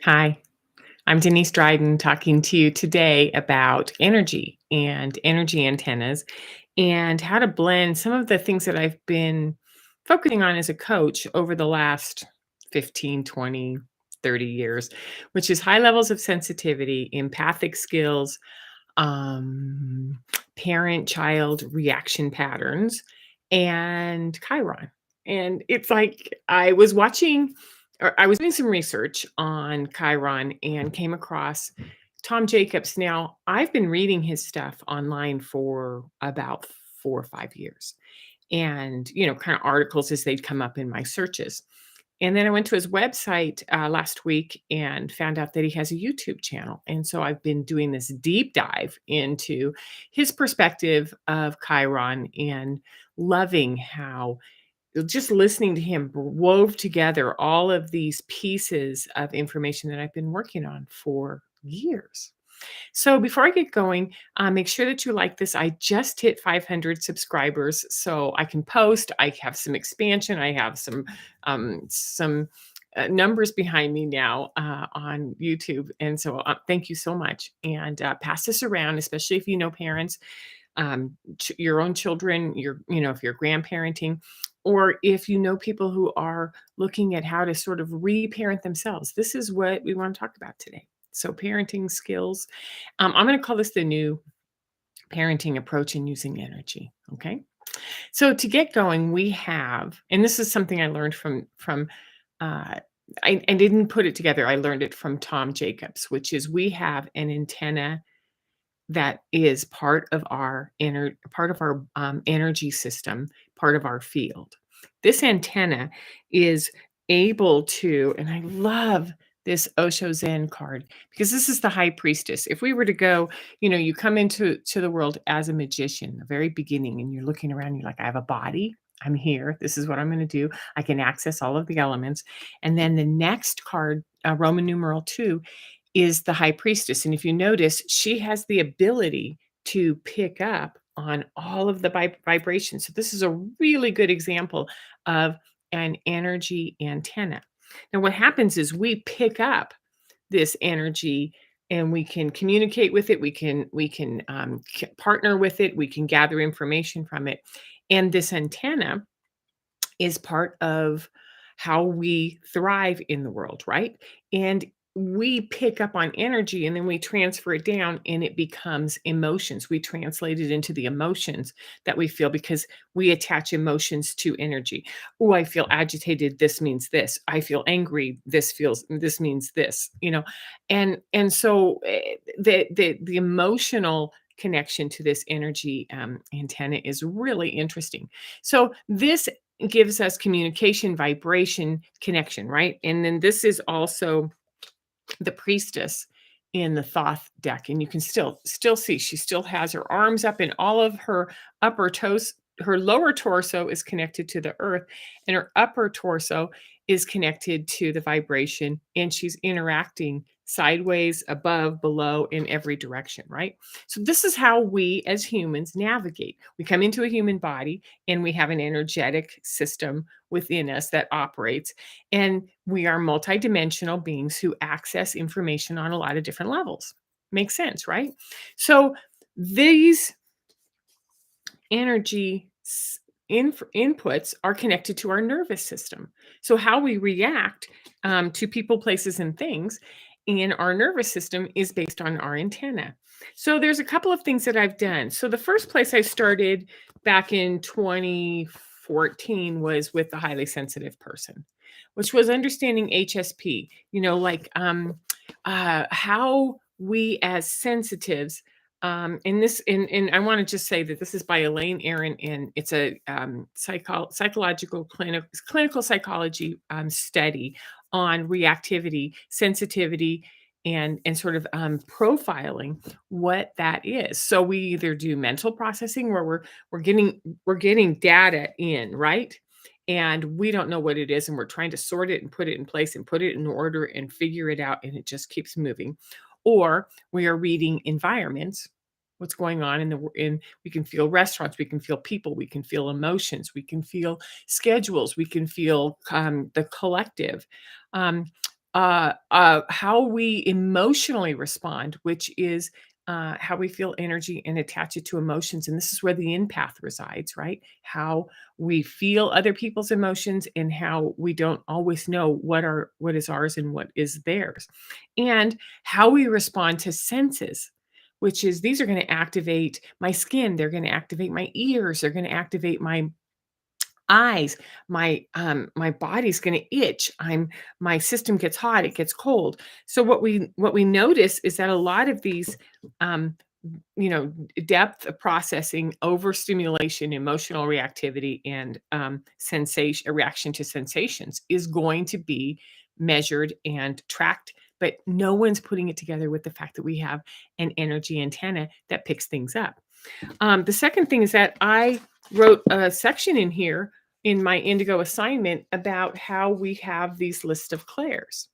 Hi, I'm Denise Dryden talking to you today about energy and energy antennas and how to blend some of the things that I've been focusing on as a coach over the last 15, 20, 30 years, which is high levels of sensitivity, empathic skills, um, parent child reaction patterns, and Chiron. And it's like I was doing some research on Chiron and came across Tom Jacobs. Now, I've been reading his stuff online for about 4 or 5 years and, kind of articles as they'd come up in my searches. And then I went to his website last week and found out that he has a YouTube channel. And so I've been doing this deep dive into his perspective of Chiron and loving how just listening to him wove together all of these pieces of information that I've been working on for years. So before I get going, make sure that you like this. I just hit 500 subscribers, so I can post. I have some expansion. I have some numbers behind me now on YouTube, and so thank you so much. And pass this around, especially if you know parents, your own children, if you're grandparenting, or if you know people who are looking at how to sort of reparent themselves. This is what we want to talk about today. So, parenting skills. I'm going to call this the new parenting approach in using energy. Okay. So to get going, we have, and this is something I learned from. Uh, I didn't put it together. I learned it from Tom Jacobs, which is we have an antenna that is part of our energy system, part of our field. This antenna is able to, and I love this Osho Zen card because this is the high priestess. If we were to go, you come into the world as a magician, the very beginning, and you're looking around, you're like, I have a body. I'm here. This is what I'm going to do. I can access all of the elements. And then the next card, Roman numeral 2, is the high priestess. And if you notice, she has the ability to pick up on all of the vibrations. So this is a really good example of an energy antenna. Now, what happens is we pick up this energy and we can communicate with it. We can partner with it. We can gather information from it. And this antenna is part of how we thrive in the world, right? And we pick up on energy and then we transfer it down and it becomes emotions. We translate it into the emotions that we feel because we attach emotions to energy. Oh, I feel agitated. This means this. I feel angry. This means this, and so the emotional connection to this energy antenna is really interesting. So this gives us communication, vibration, connection, right? And then this is also the priestess in the Thoth deck, and you can still see she still has her arms up, and all of her upper toes, her lower torso is connected to the earth, and her upper torso is connected to the vibration, and she's interacting sideways, above, below, in every direction, right? So this is how we as humans navigate. We come into a human body and we have an energetic system within us that operates, and we are multidimensional beings who access information on a lot of different levels. Makes sense, right? So these energy inputs are connected to our nervous system. So how we react to people, places, and things in our nervous system is based on our antenna. So there's a couple of things that I've done. So the first place I started back in 2014 was with the highly sensitive person, which was understanding HSP, how we as sensitives, and I want to just say that this is by Elaine Aron, and it's a psychological clinical psychology study on reactivity, sensitivity, and sort of profiling what that is. So we either do mental processing where we're getting data in, right? And we don't know what it is, and we're trying to sort it and put it in place and put it in order and figure it out, and it just keeps moving. Or we are reading environments, what's going on in we can feel restaurants, we can feel people, we can feel emotions, we can feel schedules, we can feel the collective. Um, how we emotionally respond, which is how we feel energy and attach it to emotions. And this is where the empath resides, right? How we feel other people's emotions and how we don't always know what is ours and what is theirs. And how we respond to senses, which is these are going to activate my skin, they're going to activate my ears, they're going to activate my eyes, my body's going to itch, my system gets hot, it gets cold. So what we notice is that a lot of these um depth of processing, overstimulation, emotional reactivity, and sensation, a reaction to sensations is going to be measured and tracked, but no one's putting it together with the fact that we have an energy antenna that picks things up. The second thing is that I wrote a section in here in my Indigo assignment about how we have these list of clairs.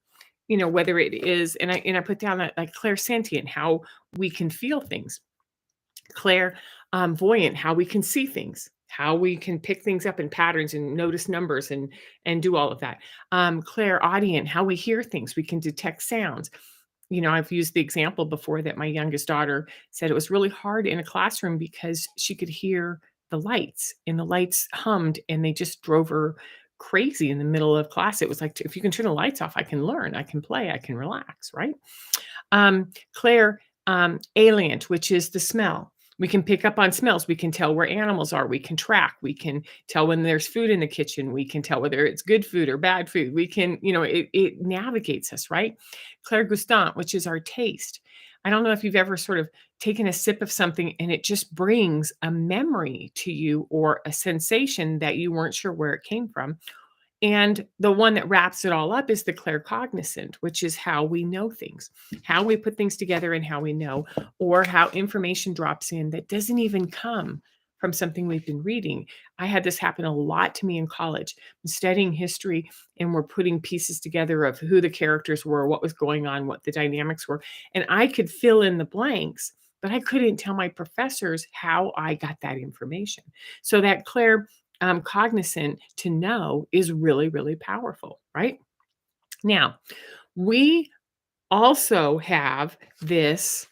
Whether it is, and I put down that like clairsentient, how we can feel things, clairvoyant, how we can see things, how we can pick things up in patterns and notice numbers and do all of that. Clairaudient, how we hear things, we can detect sounds. I've used the example before that my youngest daughter said it was really hard in a classroom because she could hear the lights and the lights hummed and they just drove her crazy in the middle of class. It was like, if you can turn the lights off, I can learn, I can play, I can relax, right? Claire, alient, which is the smell. We can pick up on smells. We can tell where animals are. We can track. We can tell when there's food in the kitchen. We can tell whether it's good food or bad food. We can, it navigates us, right? Claire gustant, which is our taste. I don't know if you've ever sort of taken a sip of something and it just brings a memory to you or a sensation that you weren't sure where it came from. And the one that wraps it all up is the claircognizant, which is how we know things, how we put things together and how we know, or how information drops in that doesn't even come from something we've been reading. I had this happen a lot to me in college. I'm studying history and we're putting pieces together of who the characters were, what was going on, what the dynamics were. And I could fill in the blanks, but I couldn't tell my professors how I got that information. So that cognizant to know is really, really powerful, right? Now, we also have this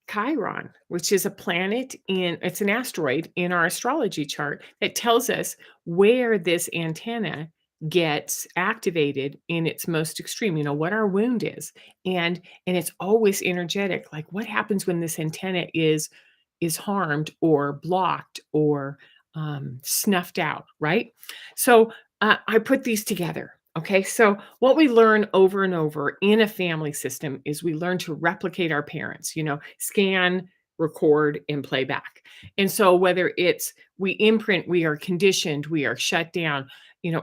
Chiron, which is a planet it's an asteroid in our astrology chart that tells us where this antenna gets activated in its most extreme, what our wound is. And it's always energetic. Like what happens when this antenna is harmed or blocked or snuffed out, right? So I put these together. Okay, so what we learn over and over in a family system is we learn to replicate our parents, scan, record, and play back. And so whether it's we imprint, we are conditioned, we are shut down,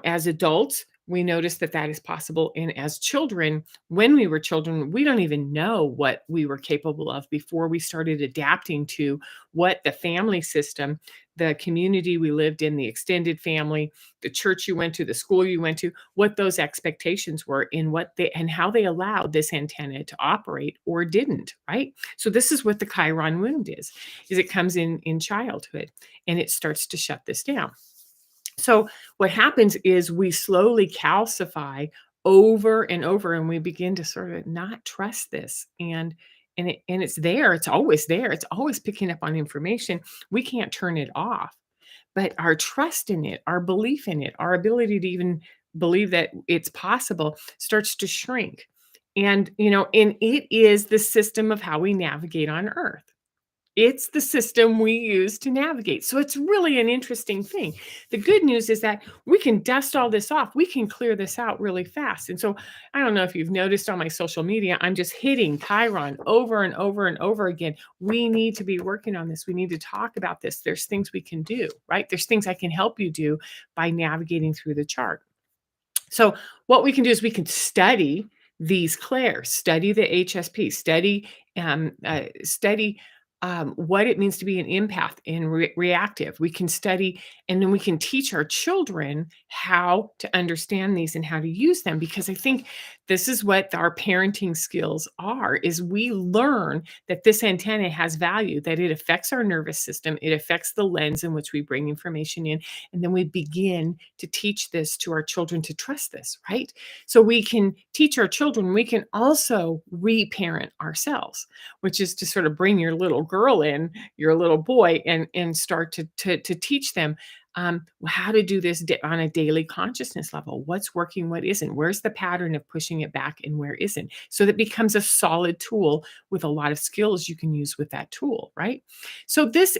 as adults, we notice that that is possible. And as children, when we were children, we don't even know what we were capable of before we started adapting to what the family system, the community we lived in, the extended family, the church you went to, the school you went to, what those expectations were in and how they allowed this antenna to operate or didn't, right? So this is what the Chiron wound is it comes in childhood and it starts to shut this down. So what happens is we slowly calcify over and over and we begin to sort of not trust this and it's there, it's always there, it's always picking up on information. We can't turn it off. But our trust in it, our belief in it, our ability to even believe that it's possible starts to shrink. And it is the system of how we navigate on Earth. It's the system we use to navigate. So it's really an interesting thing. The good news is that we can dust all this off. We can clear this out really fast. And so I don't know if you've noticed on my social media, I'm just hitting Chiron over and over and over again. We need to be working on this. We need to talk about this. There's things we can do, right? There's things I can help you do by navigating through the chart. So what we can do is we can study these clairs, study the HSP, study what it means to be an empath and reactive. We can study And then we can teach our children how to understand these and how to use them, because I think this is what our parenting skills are, is we learn that this antenna has value, that it affects our nervous system, it affects the lens in which we bring information in, and then we begin to teach this to our children, to trust this, right? So we can teach our children, we can also reparent ourselves, which is to sort of bring your little girl in, your little boy, and start to teach them how to do this on a daily consciousness level. What's working, what isn't? Where's the pattern of pushing it back and where isn't? So that becomes a solid tool with a lot of skills you can use with that tool, right? So this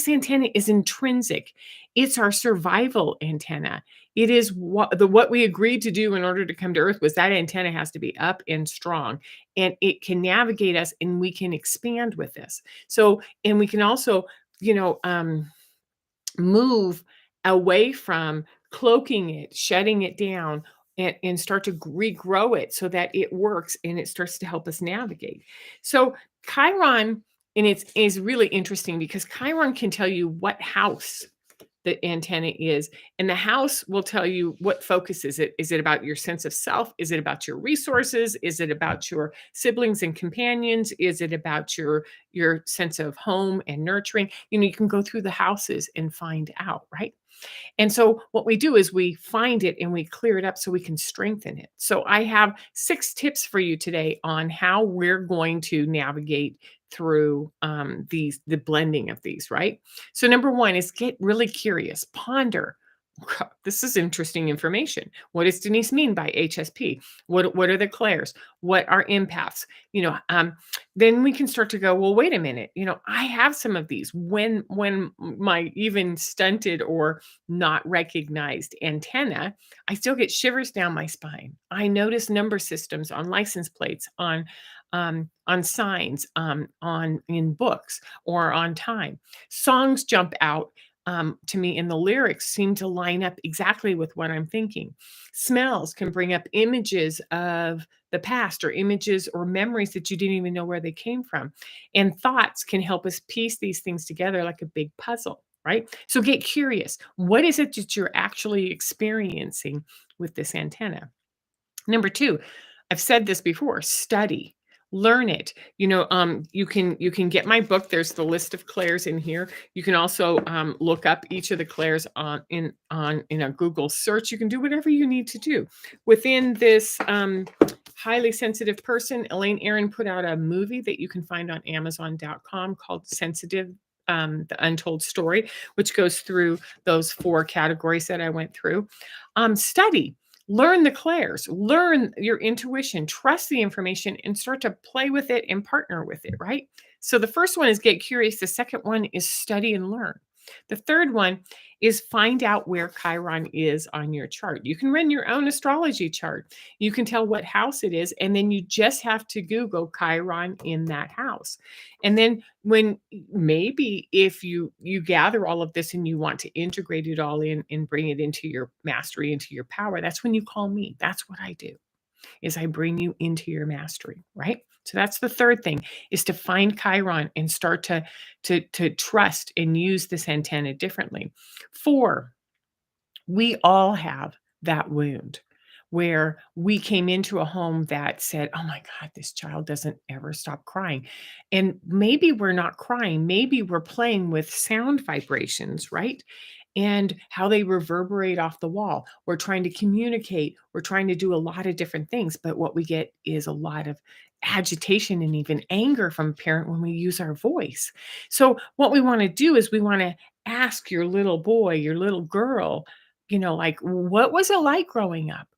antenna is intrinsic. It's our survival antenna. It is what we agreed to do in order to come to Earth, was that antenna has to be up and strong, and it can navigate us, and we can expand with this. So, and we can also, you know, move away from cloaking it, shutting it down, and start to regrow it so that it works and it starts to help us navigate. So Chiron, and it's is really interesting because Chiron can tell you what house the antenna is, and the house will tell you what focus is it. Is it about your sense of self? Is it about your resources? Is it about your siblings and companions? Is it about your sense of home and nurturing? You know, you can go through the houses and find out, right? And so what we do is we find it and we clear it up so we can strengthen it. So I have 6 tips for you today on how we're going to navigate through the blending of these, right? So number 1 is get really curious, ponder. This is interesting information. What does Denise mean by HSP? What are the clairs? What are empaths? You know, then we can start to go, well, wait a minute. You know, I have some of these. When my even stunted or not recognized antenna, I still get shivers down my spine. I notice number systems on license plates, on signs, on in books or on time. Songs jump out to me, and the lyrics seem to line up exactly with what I'm thinking. Smells can bring up images of the past, or images or memories that you didn't even know where they came from. And thoughts can help us piece these things together like a big puzzle, right? So get curious. What is it that you're actually experiencing with this antenna? Number 2, I've said this before, study, learn it. You know, you can get my book. There's the list of clairs in here. You can also look up each of the clairs in a Google search. You can do whatever you need to do. Within this highly sensitive person, Elaine Aaron put out a movie that you can find on Amazon.com called Sensitive, the Untold Story, which goes through those 4 categories that I went through. Study. Learn the clairs, learn your intuition, trust the information, and start to play with it and partner with it, right? So the first one is get curious. The second one is study and learn. The third one is find out where Chiron is on your chart. You can run your own astrology chart. You can tell what house it is, and then you just have to Google Chiron in that house. And then when maybe if you gather all of this and you want to integrate it all in and bring it into your mastery, into your power, that's when you call me. That's what I do, is I bring you into your mastery, right? So that's the third thing, is to find Chiron and start to trust and use this antenna differently. 4, we all have that wound where we came into a home that said, "Oh my God, this child doesn't ever stop crying." And maybe we're not crying, maybe we're playing with sound vibrations, right? And how they reverberate off the wall. We're trying to communicate, we're trying to do a lot of different things, but what we get is a lot of agitation and even anger from a parent when we use our voice. So, what we want to do is we want to ask your little boy, your little girl, you know, like, what was it like growing up?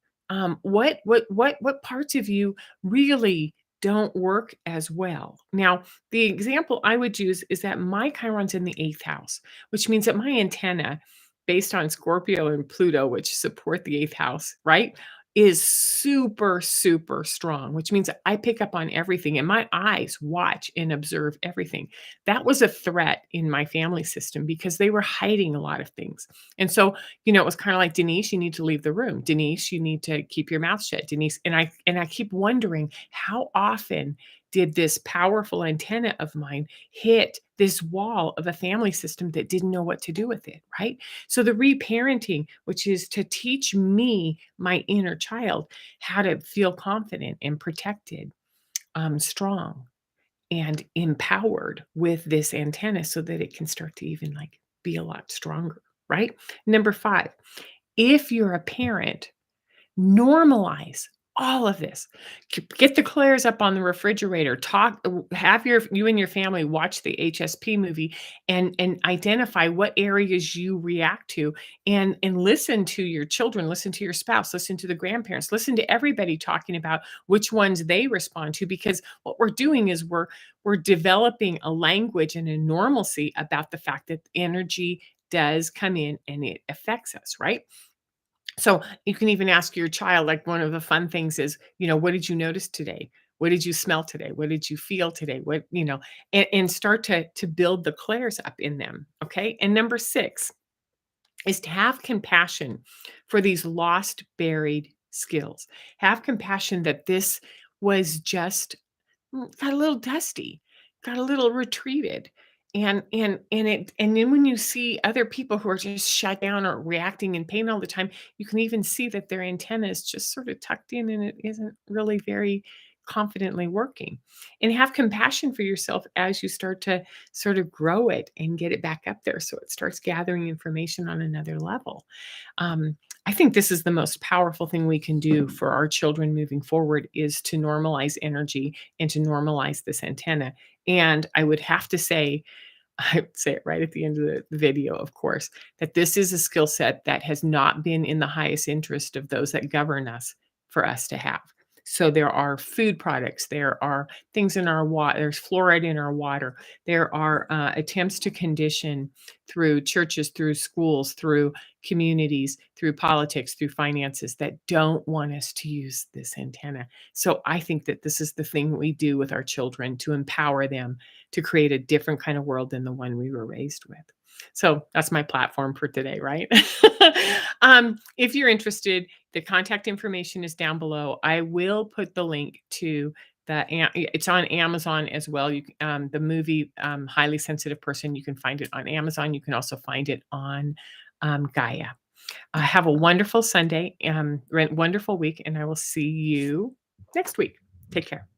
What parts of you really don't work as well? Now, the example I would use is that my Chiron's in the 8th house, which means that my antenna, based on Scorpio and Pluto, which support the 8th house, right, is super, super strong, which means that I pick up on everything and my eyes watch and observe everything. That was a threat in my family system because they were hiding a lot of things. And so, you know, it was kind of like, Denise, you need to leave the room. Denise, you need to keep your mouth shut. Denise, and I keep wondering, how often did this powerful antenna of mine hit this wall of a family system that didn't know what to do with it, right? So the reparenting, which is to teach me, my inner child, how to feel confident and protected, strong, and empowered with this antenna so that it can start to even like be a lot stronger, right? Number 5, if you're a parent, normalize all of this. Get the Clairs up on the refrigerator. Have you and your family watch the HSP movie and identify what areas you react to, and listen to your children, listen to your spouse, listen to the grandparents, listen to everybody talking about which ones they respond to, because what we're doing is we're developing a language and a normalcy about the fact that energy does come in and it affects us, right? So you can even ask your child, like one of the fun things is, what did you notice today? What did you smell today? What did you feel today? And start to build the clairs up in them. Okay. And number 6 is to have compassion for these lost, buried skills. Have compassion that this was just got a little dusty, got a little retreated. And then when you see other people who are just shut down or reacting in pain all the time, you can even see that their antenna is just sort of tucked in and it isn't really very confidently working. And have compassion for yourself as you start to sort of grow it and get it back up there so it starts gathering information on another level. Um, I think this is the most powerful thing we can do for our children moving forward, is to normalize energy and to normalize this antenna. And I would have to say, I would say it right at the end of the video, of course, that this is a skill set that has not been in the highest interest of those that govern us for us to have. So there are food products, there are things in our water, there's fluoride in our water, there are attempts to condition through churches, through schools, through communities, through politics, through finances, that don't want us to use this antenna. So I think that this is the thing we do with our children to empower them to create a different kind of world than the one we were raised with. So that's my platform for today, right? If you're interested, the contact information is down below. I will put the link to it's on Amazon as well. The movie Highly Sensitive Person, you can find it on Amazon. You can also find it on Gaia. Have a wonderful Sunday, wonderful week, and I will see you next week. Take care.